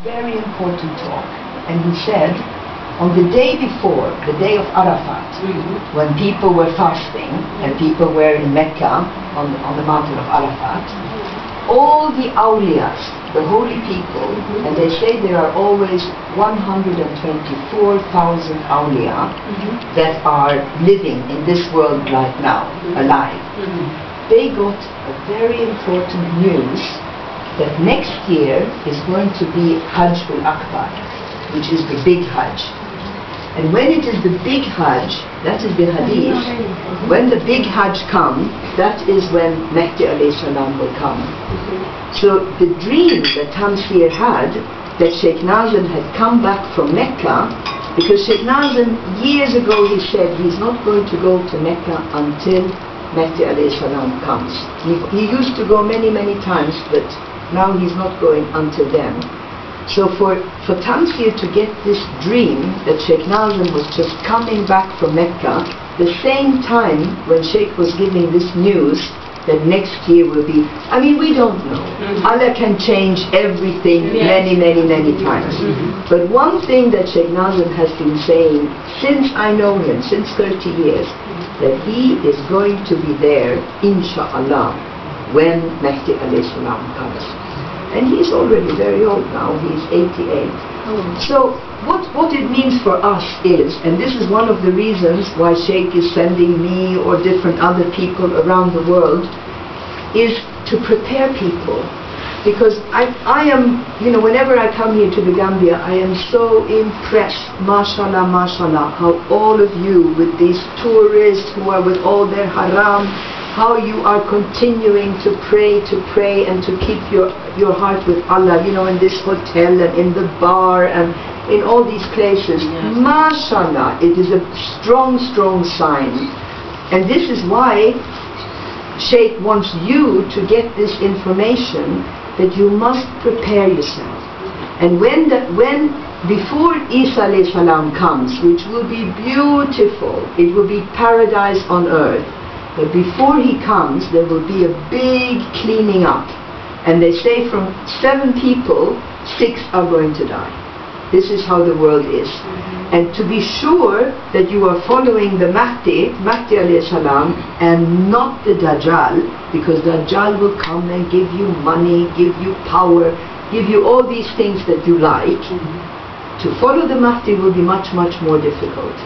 very important talk, and he said, on the day before, the day of Arafat, when people were fasting and people were in Mecca on the mountain of Arafat, all the awliyas, the holy people, and they say there are always 124,000 awliya that are living in this world right now, alive. They got a very important news that next year is going to be Hadj Akbar, which is the big Hadj. And when it is the big Hadj, that is the hadith, when the big Hadj comes, that is when Mehdi alayhi salam will come. So the dream that Tamsir had, that Sheikh Nazim had come back from Mecca, because Sheikh Nazim years ago he said he's not going to go to Mecca until Mehdi alayhi salam comes. He used to go many times, but now he's not going until then. So for Tamsir to get this dream that Sheikh Nazim was just coming back from Mecca, the same time when Sheikh was giving this news that next year will be, I mean, we don't know. Allah can change everything many times. But one thing that Sheikh Nazim has been saying since I know him, since 30 years, that he is going to be there, inshallah, when Mehdi alayhi salam comes. And he's already very old now, he's 88. So what it means for us is, and this is one of the reasons why Sheikh is sending me or different other people around the world, is to prepare people. Because I am, whenever I come here to the Gambia, I am so impressed, mashallah, how all of you with these tourists who are with all their haram, how you are continuing to pray and to keep your heart with Allah, in this hotel and in the bar and in all these places. Mashallah, it is a strong sign. And this is why Sheikh wants you to get this information, that you must prepare yourself. And before Isa alayhi salam comes, which will be beautiful, it will be paradise on earth, but before he comes, there will be a big cleaning up. And they say from 7 people, 6 are going to die. This is how the world is. And to be sure that you are following the Mahdi alayhi salam, and not the Dajjal, because Dajjal will come and give you money, give you power, give you all these things that you like. To follow the Mahdi will be much more difficult.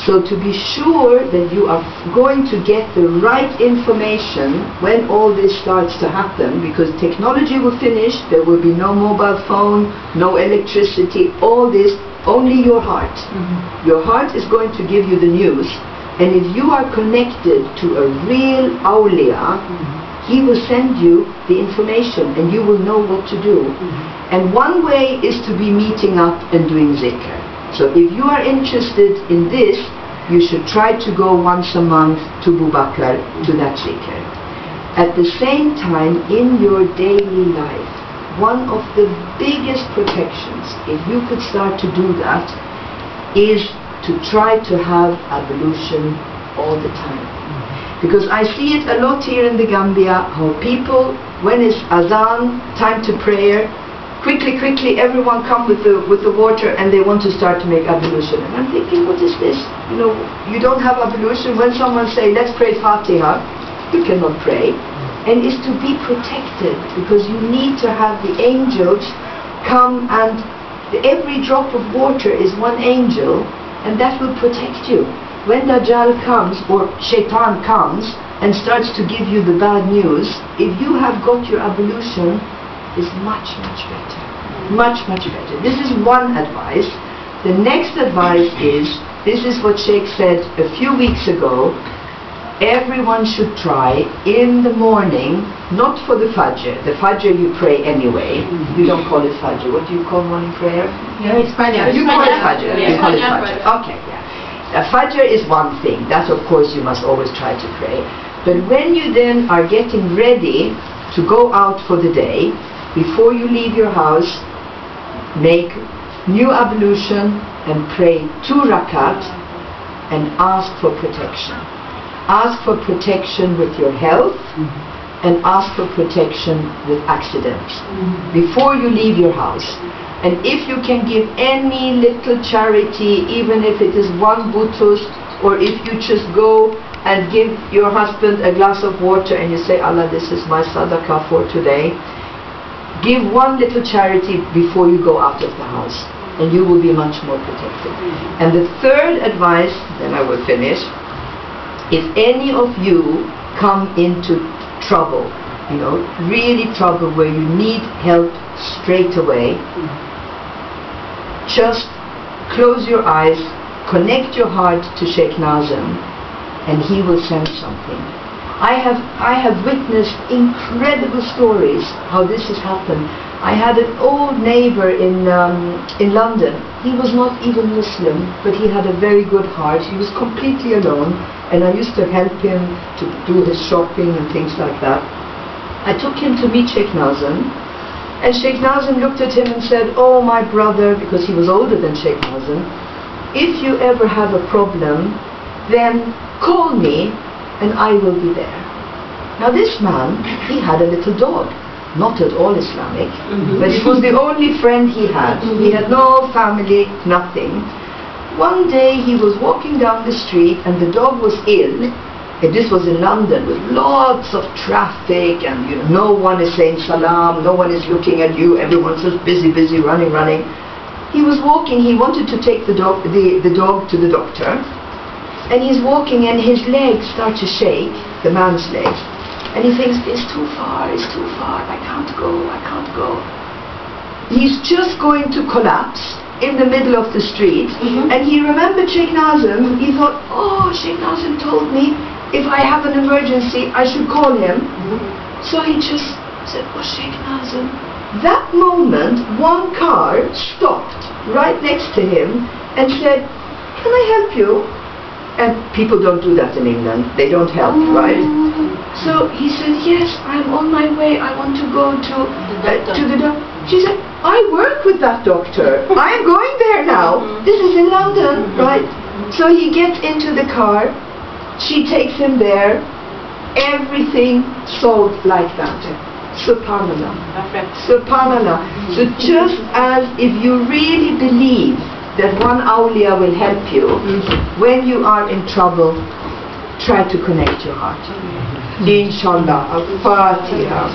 So to be sure that you are going to get the right information when all this starts to happen, because technology will finish, there will be no mobile phone, no electricity, all this, only your heart. Your heart is going to give you the news, and if you are connected to a real awliya, he will send you the information and you will know what to do. And one way is to be meeting up and doing zikr. So if you are interested in this, you should try to go once a month to Bubakar, to that zikr. At the same time, in your daily life, one of the biggest protections, if you could start to do that, is to try to have ablution all the time. Because I see it a lot here in the Gambia, how people, when it's azan, time to prayer, quickly, everyone come with the water and they want to start to make ablution. And I'm thinking, what is this? You don't have ablution. When someone say, let's pray Fatiha, you cannot pray. And it's to be protected, because you need to have the angels come, and every drop of water is one angel, and that will protect you. When Dajjal comes, or Shaitan comes, and starts to give you the bad news, if you have got your ablution, is much better. Much better. This is one advice. The next advice is, this is what Sheikh said a few weeks ago, everyone should try in the morning, not for the Fajr. The Fajr you pray anyway. You don't call it Fajr. What do you call morning prayer? Yeah, it's Fajr. You call it Fajr. You call it Fajr. Okay, yeah. Fajr is one thing. That, of course, you must always try to pray. But when you then are getting ready to go out for the day, before you leave your house, make new ablution and pray 2 rakat and ask for protection. Ask for protection with your health and ask for protection with accidents before you leave your house. And if you can give any little charity, even if it is one butus, or if you just go and give your husband a glass of water and you say, Allah, this is my sadaqah for today. Give one little charity before you go out of the house, and you will be much more protected. And the third advice, then I will finish. If any of you come into trouble, really trouble where you need help straight away, just close your eyes, connect your heart to Sheikh Nazim, and he will send something. I have witnessed incredible stories how this has happened. I had an old neighbor in London. He was not even Muslim, but he had a very good heart. He was completely alone, and I used to help him to do his shopping and things like that. I took him to meet Sheikh Nazim, and Sheikh Nazim looked at him and said, oh my brother, because he was older than Sheikh Nazim, if you ever have a problem, then call me and I will be there. Now this man, he had a little dog, not at all Islamic, but it was the only friend he had. He had no family, nothing. One day he was walking down the street and the dog was ill. And this was in London with lots of traffic, and no one is saying salam, no one is looking at you, everyone's just busy, running. He was walking, he wanted to take the dog to the doctor, and he's walking and his legs start to shake, the man's legs, and he thinks, it's too far, I can't go. He's just going to collapse in the middle of the street, and he remembered Sheikh Nazim. He thought, oh, Sheikh Nazim told me if I have an emergency, I should call him. So he just said, oh, Sheikh Nazim. That moment, one car stopped right next to him and said, can I help you? And people don't do that in England. They don't help, right? So he said, yes, I'm on my way. I want to go to the doctor. She said, I work with that doctor. I'm going there now. This is in London, right? So he gets into the car. She takes him there. Everything solved like that. Subhanallah. Subhanallah. So just as if you really believe that one awliya will help you, when you are in trouble, try to connect your heart. Inshallah. Al-Fatiha.